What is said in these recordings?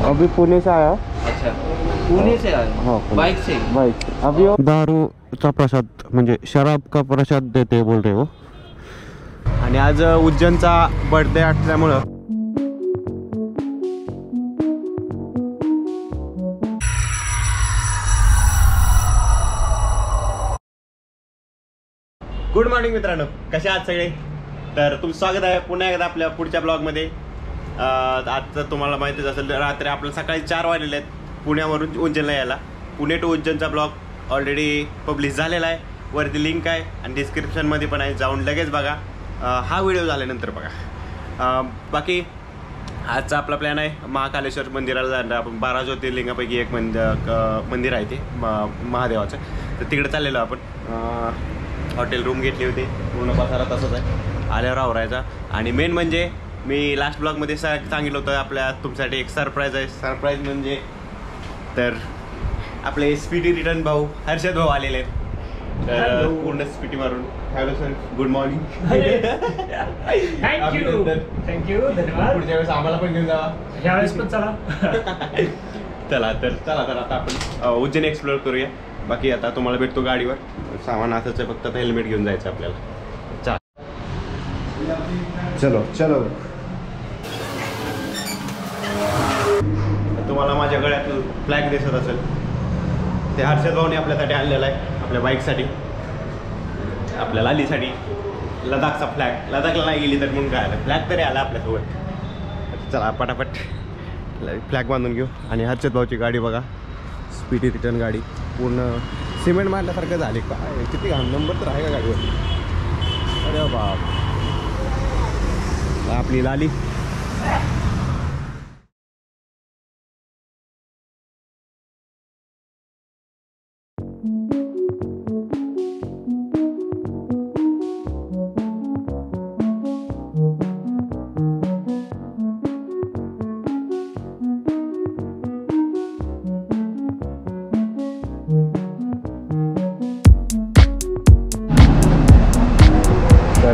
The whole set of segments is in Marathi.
अभी पुणे से आया। अच्छा, पुणे से आया? हाँ, बाइक से? बाइक से। अभी दारूचा प्रसाद म्हणजे शराब का प्रसाद देते बोल रहे हो। आणि आज उज्जैनचा बर्थडे असल्यामुळं गुड मॉर्निंग मित्रांनो, कसे आहात सगळे? तर तुमचं स्वागत आहे पुन्हा एकदा आपल्या पुढच्या ब्लॉगमध्ये। आजचं तुम्हाला माहितीच असेल, रात्री आपलं सकाळी 4 वाजलेले आहेत पुण्यावरून उज्जैनला यायला। पुणे टू उज्जैनचा ब्लॉग ऑलरेडी पब्लिश झालेला आहे, वरती लिंक आहे आणि डिस्क्रिप्शनमध्ये पण आहे, जाऊन लगेच बघा। हा व्हिडिओ झाल्यानंतर बघा। बाकी आजचा आपला प्लॅन आहे महाकालेश्वर मंदिराला जाणार। आपण 12 ज्योतिर्लिंगापैकी एक मंदिर आहे ते महादेवाचं, तर तिकडे चाललेलो आपण। हॉटेल रूम घेतली होती, पूर्ण पसारा तसंच आहे, आल्यावर आवरायचा। आणि मेन म्हणजे मी लास्ट ब्लॉगमध्ये सांगितलं होतं आपल्या तुमच्यासाठी एक सरप्राईज आहे। सरप्राईज म्हणजे तर आपले स्पीटी रिटर्न भाऊ हर्षद भाऊ आलेले आहेत, तर पूर्ण स्पीटी मारून। Hello sir, good morning. Thank you धन्यवाद। पुढच्या वेळेस आम्हाला पण घेऊन जावा, यावेळेस पण चला। चला तर आता आपण उज्जैन एक्सप्लोर करूया। बाकी आता तुम्हाला भेटतो गाडीवर, सामान असंच आहे, फक्त आता हेल्मेट घेऊन जायचं आपल्याला। चलो चलो। तुम्हाला माझ्या गळ्यात फ्लॅग दिसत असेल, ते हर्षद भाऊने आपल्यासाठी आणलेला आहे, आपल्या बाईकसाठी, आपल्या लालीसाठी। लडाखचा फ्लॅग, लडाखला नाही गेली तर म्हणून काय आलं, फ्लॅग तरी आला आपल्यासोबत। चला पटापट फ्लॅग बांधून घेऊ। आणि हर्षद भाऊची गाडी बघा, स्पीडी रिटर्न गाडी, पूर्ण सिमेंट मारल्यासारखं झाले। काय किती घाण, नंबर तर आहे का गाडीवर? अरे बाप, आपली लाली।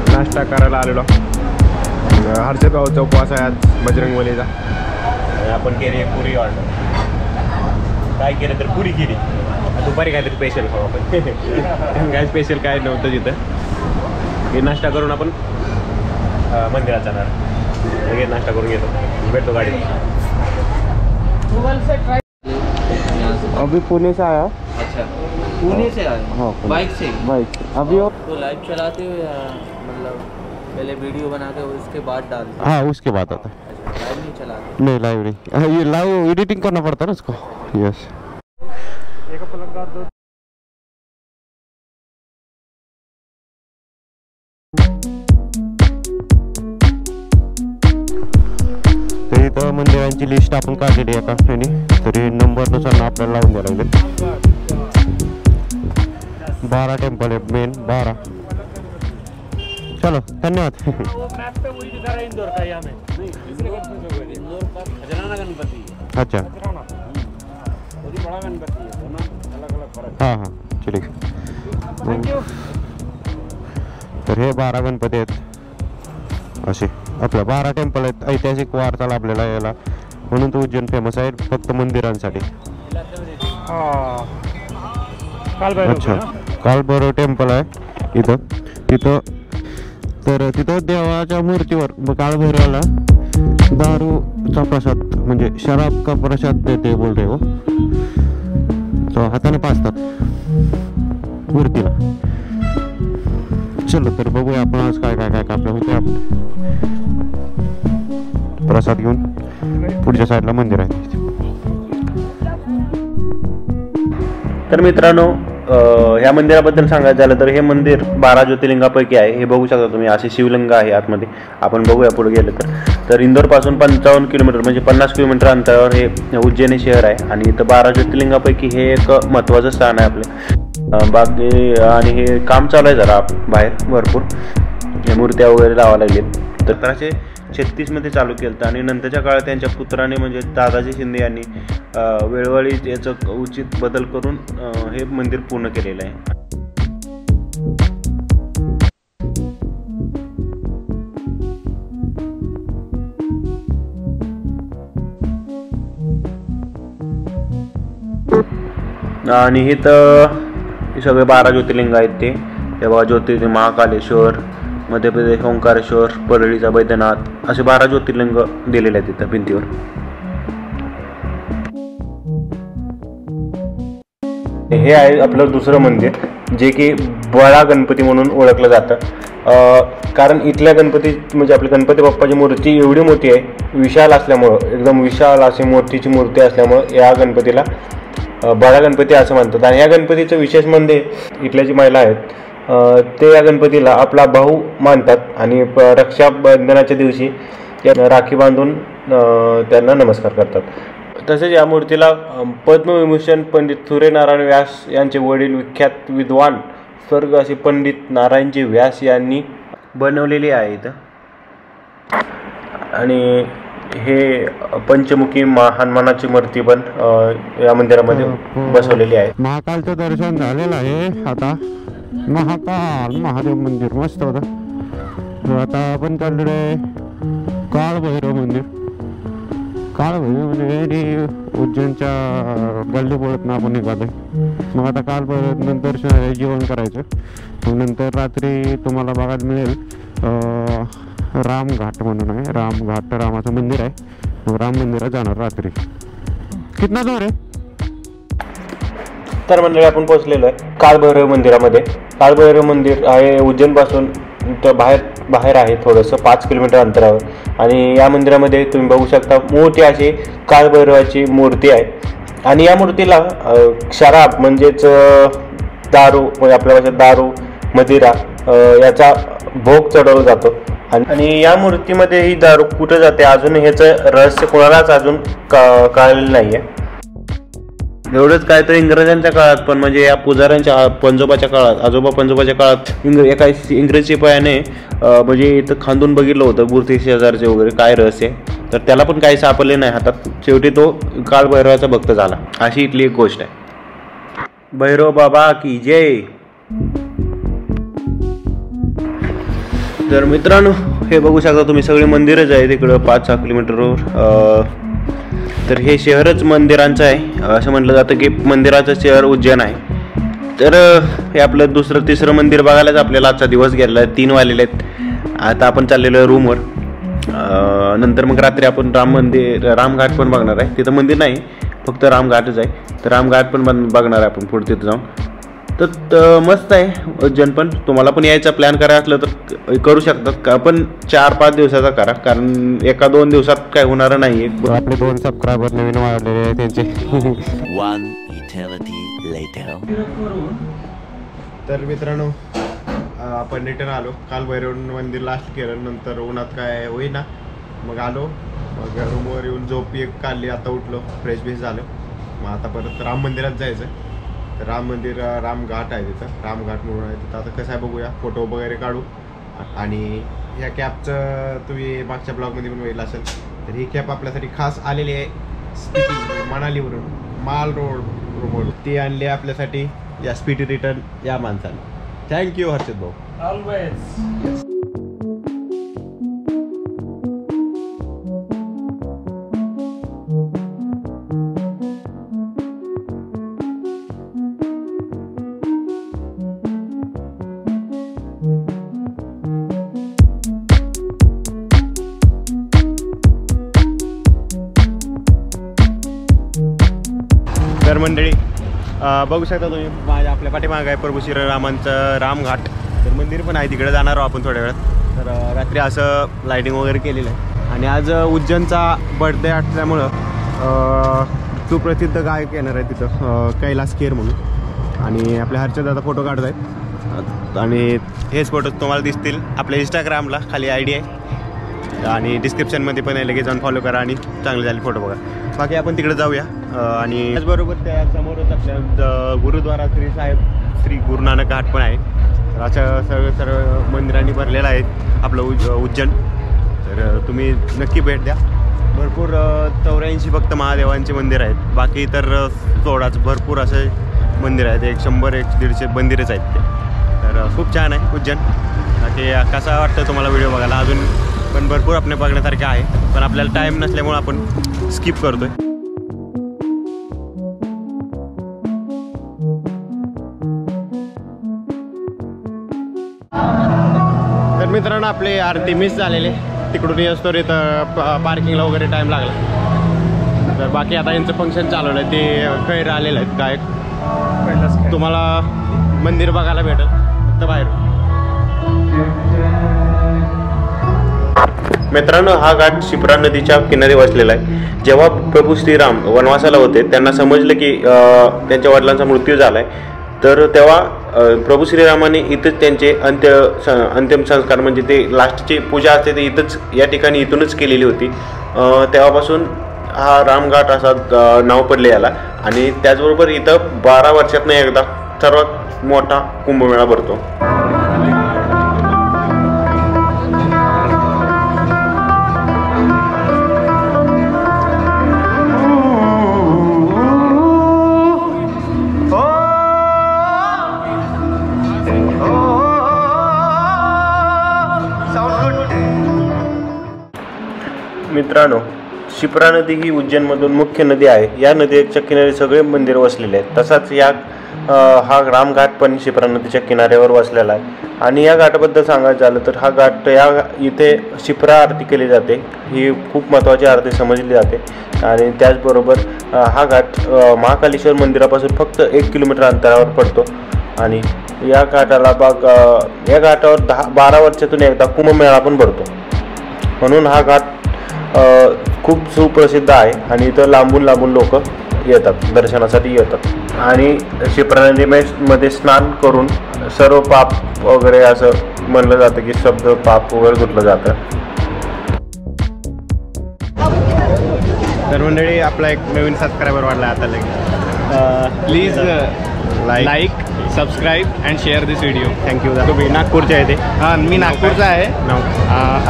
नाश्ता करायला आलेलो, हर्षद भाऊचा उपवास आहे आज, बजरंगबलीचा। आपण केली पुरी ऑर्डर, काय केलं तर पुरी केली। दुपारी काहीतरी स्पेशल खाऊ आपण। काय स्पेशल काय नव्हतं तिथं। हे नाश्ता करून आपण मंदिरात जाणार, लगेच नाश्ता करून घेतो, भेटतो गाडी। अभी पुणे से आया। अच्छा, पुणे से आया? हाँ, बाइक से? बाइक से। अभी और तो लाइव चलाते हुए मतलब पहले वीडियो बना के उसके बाद डालते? हाँ, उसके बाद आता है। अच्छा, लाइव नहीं चलाते? नहीं, लाइव नहीं, ये लाइव एडिटिंग करना पड़ता है ना उसको। यस। एक पलंगा दो। तर इथं मंदिरांची लिस्ट आपण काढलेली आहे का आणि तरी नंबरनुसार आपल्याला लावून द्यावं लागेल। 12 टेम्पल आहे, मेन 12। चलो धन्यवाद। वो मैप पे वही दिखा रहा है इंदौर का, यहाँ में नहीं, दूसरे कंफ्यूज हो गए। इंदौर का खजराना गणपति। अच्छा, वही बड़ा गणपति है, दोनों अलग-अलग फर्क। हां हां, ठीक। थँक्यू। तर हे 12 गणपती आहेत, असे आपल्या 12 टेम्पल आहेत। ऐतिहासिक वारसा लाभलेला याला, म्हणून तो उज्जैन फेमस आहे फक्त मंदिरांसाठी। अच्छा, कालभैरव टेम्पल आहे इथं। तिथं देवाच्या मूर्तीवर कालभैरवाला दारूचा प्रसाद म्हणजे शराब का प्रसाद देते बोल रहे हो, तो हाताने पाजतात मूर्तीला। चलो तर बघूया आपण आज काय काय काय आपलं होते। आपण प्रसाद घेऊन पुढच्या साईडला मंदिर आहे। तर मित्रांनो, ह्या मंदिराबद्दल सांगायचं झालं तर हे मंदिर 12 ज्योतिर्लिंगापैकी आहे। हे बघू शकता तुम्ही, असे शिवलिंग आहे आतमध्ये। आपण बघूया पुढे गेलं तर इंदोरपासून 55 किलोमीटर म्हणजे 50 किलोमीटर अंतरावर हे उज्जैन हे शहर आहे। आणि इथं 12 ज्योतिर्लिंगापैकी हे एक महत्त्वाचं स्थान आहे आपले। बाकी आणि हे काम चालू आहे जरा बाहेर, भरपूर मूर्त्या वगैरे लावा लागलेत। तर 1736 चालू केलं आणि नंतरच्या काळात त्यांच्या पुत्राने म्हणजे दादाजी शिंदे यांनी वेळोवेळी याचं उचित बदल करून हे मंदिर पूर्ण केलेलं आहे। आणि हे तर हे सगळे 12 ज्योतिर्लिंग आहेत ते बघा. ज्योतिर्लिंग महाकालेश्वर, मध्य प्रदेश ओंकारेश्वर, परळीचा बैद्यनाथ असे 12 ज्योतिर्लिंग दिलेले आहेत तिथं भिंतीवर. हे आहे आपलं दुसरं मंदिर जे की बळा गणपती म्हणून ओळखलं जातं. कारण इथल्या गणपती म्हणजे आपल्या गणपती बाप्पाची मूर्ती एवढी मोठी आहे, विशाल असल्यामुळं, एकदम विशाल अशी मोठीची मूर्ती असल्यामुळं या गणपतीला बळा गणपती असं म्हणतात. आणि या गणपतीचं विशेष म्हणजे इथल्या जी महिला आहेत ते या गणपतीला आपला भाऊ मानतात आणि रक्षाबंधनाच्या दिवशी राखी बांधून त्यांना नमस्कार करतात. तसेच या मूर्तीला पद्मविभूषण पंडित सूर्यनारायण व्यास यांचे वडील विख्यात विद्वान स्वर्गवासी पंडित नारायणजी व्यास यांनी बनवलेली आहे इथं. आणि हे पंचमुखी हनुमानाची मूर्ती पण या मंदिरामध्ये बसवलेली आहे. महाकालचं दर्शन झालेलं आहे. आता महाकाल महादेव मंदिर मस्त होतं. आता आपण चाललेलो आहे काळभैरव मंदिर. काळभैरव म्हणजे उज्जैनच्या गल्लीबोळातनं आपण निघालोय. मग आता काळभैरव नंतर जेवण करायचं. मग नंतर रात्री तुम्हाला बघायला मिळेल रामघाट म्हणून आहे. रामघाट रामाचं मंदिर आहे. मग राम मंदिरात जाणार रात्री. कितना दूर आहे? तर मंडळी आपण पोहोचलेलो आहे काळभैरव मंदिरामध्ये. काळभैरव मंदिर आहे उज्जैनपासून बाहेर आहे थोडंसं 5 किलोमीटर अंतरावर. आणि या मंदिरामध्ये तुम्ही बघू शकता मोठी अशी काळभैरवाची मूर्ती आहे. आणि या मूर्तीला शराब म्हणजेच दारू म्हणजे आपल्या भाषेत दारू मदिरा याचा भोग चढवला जातो. आणि या मूर्तीमध्ये ही दारू कुठं जाते अजून ह्याचं रहस्य कोणालाच अजून कळलेलं नाही आहे. एवढंच काय तर इंग्रजांच्या काळात पण म्हणजे या पुजाऱ्यांच्या पंजोबाच्या काळात आजोबा पंजोबाच्या काळात एका इंग्रज शिपायाने म्हणजे इथं खांदून बघितलं होतं मूर्ती शेजारचे वगैरे काय रहस्य आहे. तर त्याला पण काही सापडले नाही हातात. शेवटी तो काळभैरवाचा भक्त झाला. अशी इथली एक गोष्ट आहे. भैरव बाबा की जय. तर मित्रांनो हे बघू शकता तुम्ही सगळे मंदिरच आहे तिकडं 5-6 किलोमीटरवर. तर हे शहरच मंदिरांचं आहे. असं म्हटलं जातं की मंदिराचं शहर उज्जैन आहे. तर हे आपलं तिसरं मंदिर बघायलाच आपल्याला आजचा दिवस गेला आहे. 3 वाजलेले आहेत. आता आपण चाललेलो आहे रूमवर. नंतर मग रात्री आपण रामघाट पण बघणार आहे. तिथं मंदिर नाही फक्त रामघाटच आहे. तर रामघाट पण बघणार आहे आपण पुढे तिथं जाऊन. तर मस्त आहे उज्जैन पण. तुम्हाला पण यायचा प्लॅन करायचा असलं तर करू शकतात का, पण 4-5 दिवसाचा करा कारण 1-2 दिवसात काय होणार नाही. आपले 2 सबस्क्रायबर नवीन वाढलेले आहे त्यांचे. One eternity later. तर मित्रांनो आपण रिटर्न आलो. काळभैरव मंदिर लास्ट केलं नंतर उन्हात काय होईना मग आलो. मग रूमवर येऊन झोप एक काढली. आता उठलो फ्रेश बेश झालं. मग आता परत राम मंदिरात जायचं. तर राम मंदिर रामघाट आहे तिथं. रामघाट म्हणून आहे तिथं. आता कसं आहे बघूया. फोटो वगैरे काढू. आणि ह्या कॅबचं तुम्ही मागच्या ब्लॉगमध्ये पण बघितलं असेल. तर ही कॅब आपल्यासाठी खास आलेली आहे स्पिटी मनालीवरून माल रोड ती आणली आपल्यासाठी या स्पिटी रिटर्न या माणसाने. थँक्यू हर्षद भाऊ. ऑलवेज. तर मंडळी बघू शकता तुम्ही माझ्या आपल्या पाठीमागं आहे प्रभू श्रीरामांचं रामघाट. तर मंदिर पण आहे तिकडे जाणार आहोत आपण थोड्या वेळात. तर रात्री असं लाईटिंग वगैरे केलेलं आहे. आणि आज उज्जैनचा बर्थडे असल्यामुळं सुप्रसिद्ध गायक येणार आहे तिथं कैलास खेर म्हणून. आणि आपल्या हर्षद दादा फोटो काढत आहेत. आणि हेच फोटो तुम्हाला दिसतील आपल्या इंस्टाग्रामला खाली ID आहे आणि डिस्क्रिप्शनमध्ये पण आहे. लगेच जाऊन फॉलो करा आणि चांगले झाले फोटो बघा. बाकी आपण तिकडे जाऊया. आणि त्याचबरोबर त्या समोरच आपल्या गुरुद्वारा श्री गुरु नानक घाट पण आहे. तर अशा सर्व मंदिरांनी भरलेलं आहे आपलं उज्जैन. तर तुम्ही नक्की भेट द्या. भरपूर 84 फक्त महादेवांचे मंदिर आहेत. बाकी तर 16 भरपूर असे मंदिर आहेत. 100-150 मंदिरच आहेत ते. तर खूप छान आहे उज्जैन. बाकी कसा वाटतं तुम्हाला व्हिडिओ बघायला. अजून पण भरपूर आपल्या बघण्यासारखे आहे पण आपल्याला टाईम नसल्यामुळे आपण स्किप करतोय. मित्रांनो आपले आरती मिस झालेले, तिकडून येतो इथं पार्किंगला वगैरे टाईम लागला. तर बाकी आता यांचं फंक्शन चालवलं आहे, ते खैर आलेलं आहेत गायक. तुम्हाला मंदिर बघायला भेटेल फक्त बाहेर. मित्रांनो हा घाट शिप्रा नदीच्या किनारी वसलेला आहे. जेव्हा प्रभू श्रीराम वनवासाला होते त्यांना समजलं की त्यांच्या वडिलांचा मृत्यू झाला आहे, तर तेव्हा प्रभू श्रीरामाने इथंच त्यांचे अंतिम संस्कार म्हणजे ते लास्टची पूजा असते ते इथंच या ठिकाणी इथूनच केलेली होती. तेव्हापासून हा रामघाट असा नाव पडले याला. आणि त्याचबरोबर इथं 12 वर्षातनं एकदा सर्वात मोठा कुंभमेळा भरतो. मित्रांनो शिप्रा नदी ही उज्जैनमधून मुख्य नदी आहे. या नदीच्या किनारी सगळे मंदिर वसलेले आहेत. तसाच हा रामघाट पण शिप्रा नदीच्या किनाऱ्यावर वसलेला आहे. आणि या घाटाबद्दल सांगायचं झालं तर हा घाट इथे शिप्रा आरती केली जाते, ही खूप महत्त्वाची आरती समजली जाते. आणि त्याचबरोबर हा घाट महाकालेश्वर मंदिरापासून फक्त 1 किलोमीटर अंतरावर पडतो. आणि या घाटावर 12 वर्षातून एकदा कुंभमेळा पण भरतो. म्हणून हा घाट खूप सुप्रसिद्ध आहे आणि इथं लांबून लोक येतात, दर्शनासाठी येतात. आणि शिप्रा नदीमध्ये स्नान करून सर्व पाप वगैरे असं म्हणलं जातं की शब्द पाप वगैरे धुतलं जातं. तर मंडळी आपला एक नवीन सबस्क्रायबर वाढला आता लगेच. Please like subscribe and share this video. Thank you. तुम्ही नागपूरचे आहे ते? हां मी नागपूरचा आहे. नाव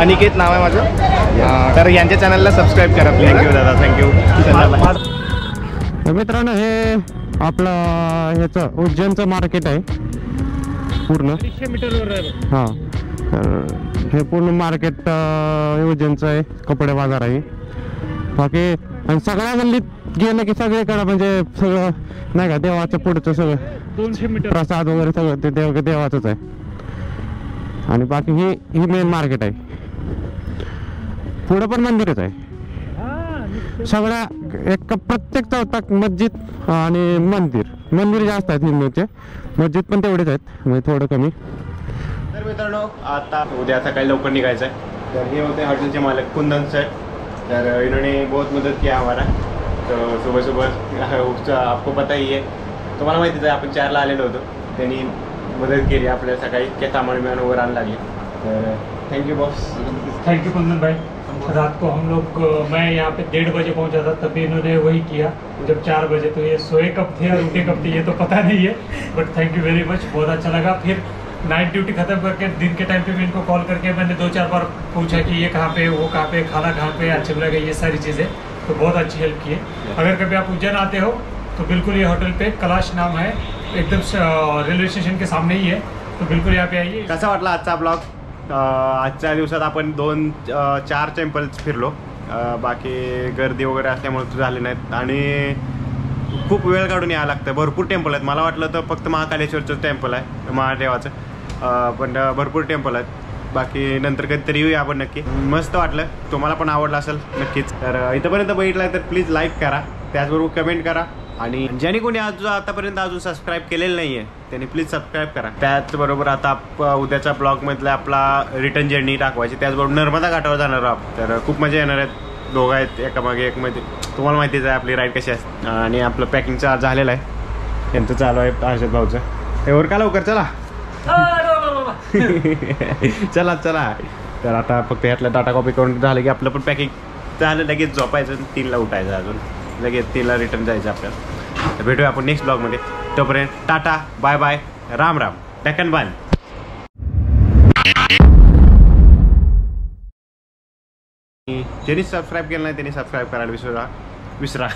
अनिकेत नाव आहे माझं. तर यांच्या चॅनलला सबस्क्राईब करा. थँक्यू दादा, थँक्यू. तर मित्रांनो हे आपलं ह्याचं उज्जैनचं मार्केट आहे पूर्ण. 300 मीटरवर आहे. हां तर हे पूर्ण मार्केट उज्जैनचं आहे, कपडे बाजार आहे. बाकी आणि सगळ्या गल्लीत गेलं की सगळीकडं म्हणजे सगळं नाही का देवाचं पुढचं सगळं 200 मीटर प्रसाद वगैरे सगळं ते देवाचंच आहे. आणि बाकी ही मेन मार्केट आहे. पुढं पण मंदिरच आहे. सगळ्या प्रत्येक चौकात मस्जिद आणि मंदिर जास्त आहेत हिंदूचे, मस्जिद पण तेवढेच आहेत म्हणजे थोडं कमी. तर मित्रांनो आता उद्या सकाळी लवकर निघायचं आहे. तर हे होते हॉटेलचे मालक कुंदन सर. तर इन्होंने बहुत मदद किया हमारा. तो सुबह आपको पता ही है, तुम्हाला माहितीच आहे आपण 4ला आलेलो होतो. त्यांनी मदत केली आपल्या सकाळी के सामान बिमान वगैरे आणून लागले. तर थँक्यू बॉस. थैंक यू कुंदन भाई. रात को हम लोग मैं यहाँ पे 1:30 बजे पहुँचा था, तभी इन्होंने वही किया जब 4 बजे. तो ये सोए कब थे और उठे कब थे ये तो पता नहीं है, but thank you very much, बहुत अच्छा लगा. फिर नाइट ड्यूटी खत्म करके दिन के टाइम पे भी इनको कॉल करके मैंने 2-4 बार पूछा कि ये कहाँ पे, वो कहाँ पे, खाना कहाँ पे अच्छे लगे, ये सारी चीज़ें. तो बहुत अच्छी हेल्प की है. अगर कभी आप उज्जैन आते हो तो बिल्कुल ये होटल पे कैलाश नाम है, एकदम रेलवे स्टेशन के सामने ही है. तो बिल्कुल यहाँ पे आइए. कसा वाटला आजचा ब्लॉग? आजच्या दिवसात आपण 2-4 टेम्पल्स फिरलो. बाकी गर्दी वगैरे असल्यामुळे झाले नाहीत आणि खूप वेळ काढून यावं लागतं. भरपूर टेम्पल आहेत. मला वाटलं तर फक्त महाकालेश्वरचं टेम्पल आहे महादेवाचं, पण भरपूर टेम्पल आहेत. बाकी नंतर कधीतरी येऊया आपण नक्की. मस्त वाटलं, तुम्हाला पण आवडलं असेल नक्कीच. तर इथंपर्यंत बघितलं तर प्लीज लाईक करा, त्याचबरोबर कमेंट करा. आणि ज्याने कोणी आतापर्यंत अजून सबस्क्राईब केलेलं नाही आहे त्यांनी प्लीज सबस्क्राईब करा. त्याचबरोबर आता उद्याच्या ब्लॉगमधला आपला रिटर्न जर्नी टाकवायची. त्याचबरोबर नर्मदा घाटावर जाणार आहोत. तर खूप मजा येणार आहेत. दोघं आहेत एकामागे एक मध्ये. तुम्हाला माहितीच आहे आपली राईड कशी असते. आणि आपलं पॅकिंगचं झालेलं आहे, त्यांचं चालू आहे हर्षद भाऊचं. एवढं का लवकर चला चला. तर आता फक्त ह्यातलं डाटा कॉपी करून झालं की आपलं पण पॅकिंग झालं. लगेच झोपायचं, 3ला उठायचं, अजून लगेच 3ला रिटर्न जायचं आपल्याला. तर भेटूया आपण नेक्स्ट ब्लॉगमध्ये. तोपर्यंत tata bye bye, Ram Ram, Deccan bye. ज्यांनी सबस्क्राईब केलं नाही त्यांनी सबस्क्राईब करायला विसरा.